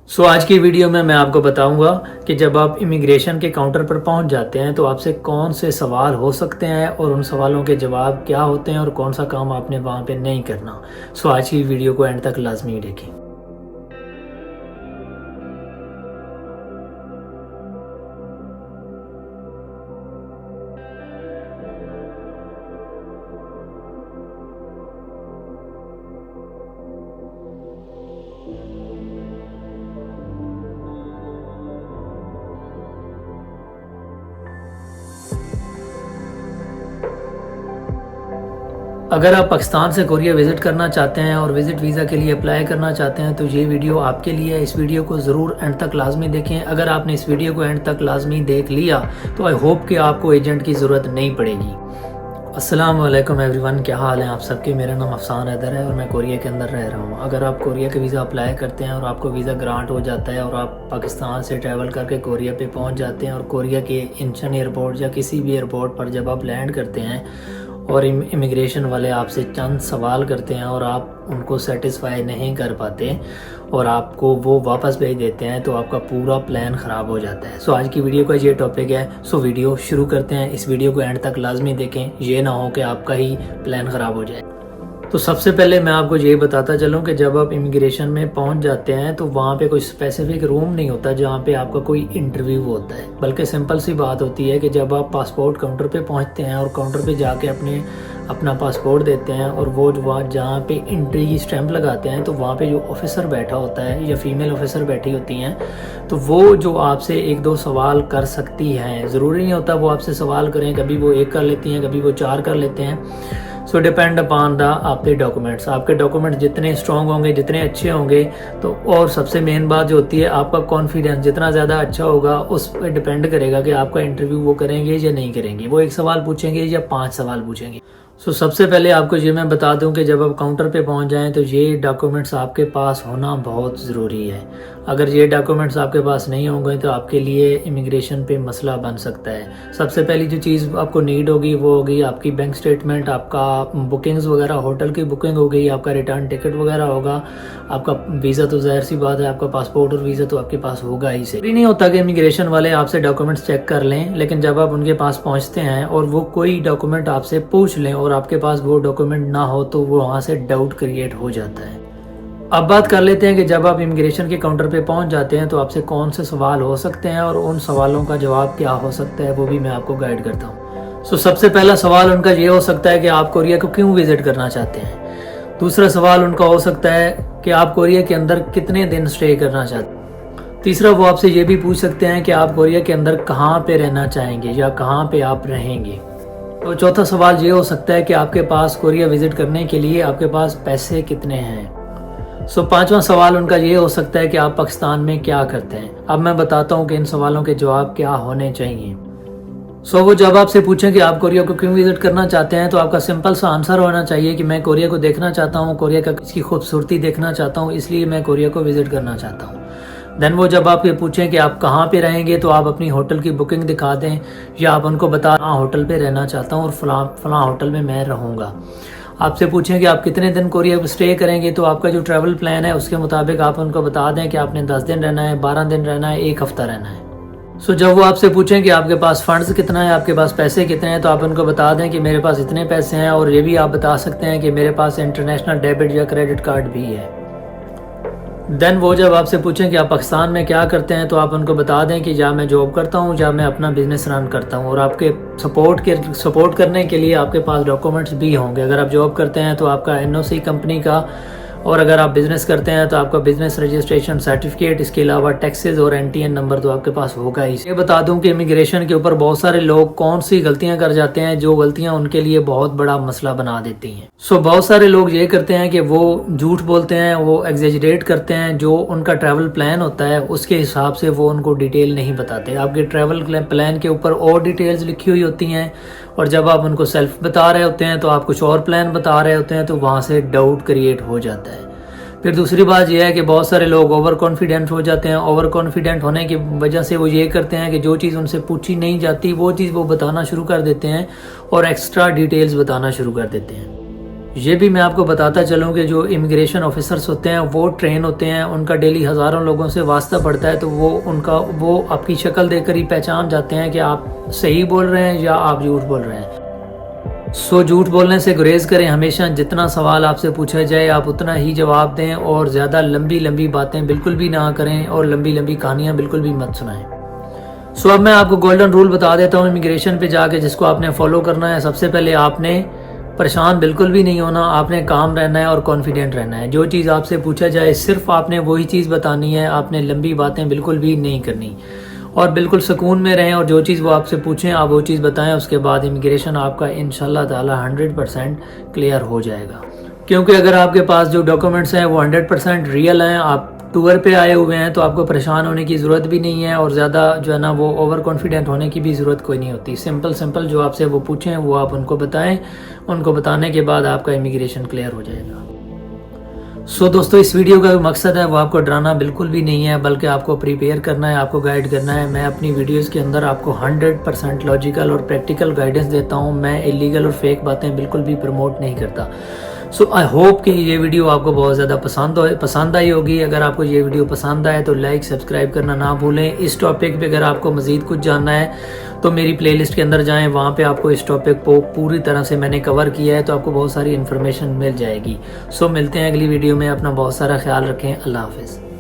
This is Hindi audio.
आज की वीडियो में मैं आपको बताऊंगा कि जब आप इमिग्रेशन के काउंटर पर पहुंच जाते हैं तो आपसे कौन से सवाल हो सकते हैं और उन सवालों के जवाब क्या होते हैं और कौन सा काम आपने वहां पे नहीं करना। आज की वीडियो को एंड तक लाजमी देखें। अगर आप पाकिस्तान से कोरिया विज़िट करना चाहते हैं और विज़िट वीज़ा के लिए अप्लाई करना चाहते हैं तो ये वीडियो आपके लिए है। इस वीडियो को ज़रूर एंड तक लाजमी देखें। अगर आपने इस वीडियो को एंड तक लाजमी देख लिया तो आई होप कि आपको एजेंट की ज़रूरत नहीं पड़ेगी। अस्सलाम वालेकुम एवरीवन, क्या हाल है आप सबके। मेरा नाम अफसान हैदर है और मैं कोरिया के अंदर रह रहा हूँ। अगर आप कोरिया का वीज़ा अप्लाई करते हैं और आपको वीज़ा ग्रांट हो जाता है और आप पाकिस्तान से ट्रैवल करके कोरिया पे पहुँच जाते हैं और कोरिया के इंचन एयरपोर्ट या किसी भी एयरपोर्ट पर जब आप लैंड करते हैं और इमिग्रेशन वाले आपसे चंद सवाल करते हैं और आप उनको सेटिस्फाई नहीं कर पाते और आपको वो वापस भेज देते हैं तो आपका पूरा प्लान ख़राब हो जाता है। आज की वीडियो का ये टॉपिक है। वीडियो शुरू करते हैं। इस वीडियो को एंड तक लाजमी देखें, ये ना हो कि आपका ही प्लान ख़राब हो जाए। तो सबसे पहले मैं आपको ये बताता चलूँ कि जब आप इमिग्रेशन में पहुंच जाते हैं तो वहाँ पे कोई स्पेसिफिक रूम नहीं होता जहाँ पे आपका कोई इंटरव्यू होता है, बल्कि सिंपल सी बात होती है कि जब आप पासपोर्ट काउंटर पे पहुँचते हैं और काउंटर पे जाके अपना पासपोर्ट देते हैं और वो वहाँ जहाँ पे एंट्री की स्टैंप लगाते हैं तो वहाँ पे जो ऑफिसर बैठा होता है या फीमेल ऑफिसर बैठी होती हैं तो वो जो आपसे एक दो सवाल कर सकती हैं। ज़रूरी नहीं होता वो आपसे सवाल करें, कभी वो एक कर लेती हैं, कभी वो चार कर लेते हैं। डिपेंड अपॉन द आपके डॉक्यूमेंट्स। आपके डॉक्यूमेंट जितने स्ट्रॉन्ग होंगे, जितने अच्छे होंगे तो और सबसे मेन बात जो होती है आपका कॉन्फिडेंस जितना ज़्यादा अच्छा होगा उस पर डिपेंड करेगा कि आपका इंटरव्यू वो करेंगे या नहीं करेंगे। वो एक सवाल पूछेंगे या 5 सवाल पूछेंगे। सबसे पहले आपको ये मैं बता दूं कि जब आप काउंटर पे पहुंच जाएं तो ये डॉक्यूमेंट्स आपके पास होना बहुत ज़रूरी है। अगर ये डॉक्यूमेंट्स आपके पास नहीं होंगे तो आपके लिए इमिग्रेशन पे मसला बन सकता है। सबसे पहली जो चीज़ आपको नीड होगी वो होगी आपकी बैंक स्टेटमेंट, आपका बुकिंग्स वगैरह, होटल की बुकिंग हो गई, आपका रिटर्न टिकट वगैरह होगा, आपका वीज़ा तो ज़ाहिर सी बात है आपका पासपोर्ट और वीज़ा तो आपके पास होगा ही से। नहीं होता कि इमिग्रेशन वाले आपसे डॉक्यूमेंट्स चेक कर लें, लेकिन जब आप उनके पास पहुँचते हैं और वो कोई डॉक्यूमेंट आपसे पूछ लें और आपके पास वो डॉक्यूमेंट ना हो तो वो वहाँ से डाउट क्रिएट हो जाता है। अब बात कर लेते हैं कि जब आप इमिग्रेशन के काउंटर पे पहुंच जाते हैं तो आपसे कौन से सवाल हो सकते हैं और उन सवालों का जवाब क्या हो सकता है वो भी मैं आपको गाइड करता हूं। सबसे पहला सवाल उनका ये हो सकता है कि आप कोरिया को क्यों विजिट करना चाहते हैं। दूसरा सवाल उनका हो सकता है कि आप कोरिया के अंदर कितने दिन स्टे करना चाहते हैं। तीसरा वो आपसे ये भी पूछ सकते हैं कि आप कोरिया के अंदर कहाँ पे रहना चाहेंगे या कहाँ पे आप रहेंगे। तो चौथा सवाल ये हो सकता है कि आपके पास कोरिया विजिट करने के लिए आपके पास पैसे कितने हैं। पांचवा सवाल उनका ये हो सकता है कि आप पाकिस्तान में क्या करते हैं। अब मैं बताता हूँ कि इन सवालों के जवाब क्या होने चाहिए। वो जब आपसे पूछें कि आप कोरिया को क्यों विजिट करना चाहते हैं तो आपका सिंपल सा आंसर होना चाहिए कि मैं कोरिया को देखना चाहता हूँ, कोरिया का इसकी खूबसूरती देखना चाहता हूँ, इसलिए मैं कोरिया को विजिट करना चाहता हूँ। देन वो जब आप ये पूछें कि आप कहाँ पे रहेंगे तो आप अपनी होटल की बुकिंग दिखा दें या आप उनको बता होटल पे रहना चाहता हूँ और फलां होटल में मैं रहूँगा। आपसे पूछें कि आप कितने दिन कोरिया स्टे करेंगे तो आपका जो ट्रैवल प्लान है उसके मुताबिक आप उनको बता दें कि आपने 10 दिन रहना है, 12 दिन रहना है, 1 हफ्ता रहना है। जब वो आपसे पूछें कि आपके पास फंड्स कितना है, आपके पास पैसे कितने हैं तो आप उनको बता दें कि मेरे पास इतने पैसे हैं और ये भी आप बता सकते हैं कि मेरे पास इंटरनेशनल डेबिट या क्रेडिट कार्ड भी है। देन वो जब आपसे पूछें कि आप पाकिस्तान में क्या करते हैं तो आप उनको बता दें कि या मैं जॉब करता हूँ या मैं अपना बिजनेस रन करता हूँ और आपके सपोर्ट करने के लिए आपके पास डॉक्यूमेंट्स भी होंगे। अगर आप जॉब करते हैं तो आपका एनओसी कंपनी का, और अगर आप बिज़नेस करते हैं तो आपका बिज़नेस रजिस्ट्रेशन सर्टिफिकेट, इसके अलावा टैक्सेस और एनटीएन नंबर तो आपके पास होगा ही। ये बता दूं कि इमिग्रेशन के ऊपर बहुत सारे लोग कौन सी गलतियां कर जाते हैं जो गलतियां उनके लिए बहुत बड़ा मसला बना देती हैं। बहुत सारे लोग ये करते हैं कि वो झूठ बोलते हैं, वो एग्जेजरेट करते हैं। जो उनका ट्रैवल प्लान होता है उसके हिसाब से वो उनको डिटेल नहीं बताते। आपके ट्रैवल प्लान के ऊपर और डिटेल्स लिखी हुई होती हैं और जब आप उनको सेल्फ बता रहे होते हैं तो आप कुछ और प्लान बता रहे होते हैं तो वहाँ से डाउट क्रिएट हो जाता है। फिर दूसरी बात यह है कि बहुत सारे लोग ओवर कॉन्फिडेंट हो जाते हैं। ओवर कॉन्फिडेंट होने की वजह से वो ये करते हैं कि जो चीज़ उनसे पूछी नहीं जाती वो चीज़ वो बताना शुरू कर देते हैं और एक्स्ट्रा डिटेल्स बताना शुरू कर देते हैं। ये भी मैं आपको बताता चलूँ कि जो इमिग्रेशन ऑफिसर्स होते हैं वो ट्रेन होते हैं, उनका डेली हज़ारों लोगों से वास्ता पड़ता है, तो वो आपकी शक्ल देखकर ही पहचान जाते हैं कि आप सही बोल रहे हैं या आप झूठ बोल रहे हैं। सो झूठ बोलने से गुरेज करें। हमेशा जितना सवाल आपसे पूछा जाए आप उतना ही जवाब दें और ज़्यादा लंबी लंबी बातें बिल्कुल भी ना करें और लंबी लंबी कहानियाँ बिल्कुल भी मत सुनाएं। सो अब मैं आपको गोल्डन रूल बता देता हूँ इमिग्रेशन पे जाके, जिसको आपने फॉलो करना है। सबसे पहले आपने परेशान बिल्कुल भी नहीं होना, आपने काम रहना है और कॉन्फिडेंट रहना है। जो चीज़ आपसे पूछा जाए सिर्फ आपने वही चीज़ बतानी है, आपने लंबी बातें बिल्कुल भी नहीं करनी और बिल्कुल सुकून में रहें और जो चीज़ वो आपसे पूछें आप वो चीज़ बताएं। उसके बाद इमिग्रेशन आपका इंशाल्लाह ताला 100% क्लियर हो जाएगा, क्योंकि अगर आपके पास जो डॉक्यूमेंट्स हैं वो 100% रियल हैं, आप टूर पे आए हुए हैं, तो आपको परेशान होने की ज़रूरत भी नहीं है और ज़्यादा जो है ना वो ओवर कॉन्फिडेंट होने की भी ज़रूरत कोई नहीं होती। सिंपल जो आपसे वो पूछें वो आप उनको बताएं, उनको बताने के बाद आपका इमिग्रेशन क्लियर हो जाएगा। सो दोस्तों, इस वीडियो का जो मकसद है वो आपको डराना बिल्कुल भी नहीं है, बल्कि आपको प्रिपेयर करना है, आपको गाइड करना है। मैं अपनी वीडियोस के अंदर आपको 100% लॉजिकल और प्रैक्टिकल गाइडेंस देता हूँ। मैं इलीगल और फेक बातें बिल्कुल भी प्रमोट नहीं करता। सो आई होप कि ये वीडियो आपको बहुत ज़्यादा पसंद आई होगी। अगर आपको ये वीडियो पसंद आए तो लाइक सब्सक्राइब करना ना भूलें। इस टॉपिक पे अगर आपको मज़ीद कुछ जानना है तो मेरी प्लेलिस्ट के अंदर जाएं, वहाँ पे आपको इस टॉपिक को पूरी तरह से मैंने कवर किया है, तो आपको बहुत सारी इन्फॉर्मेशन मिल जाएगी। सो मिलते हैं अगली वीडियो में। अपना बहुत सारा ख्याल रखें। अल्लाह हाफिज़।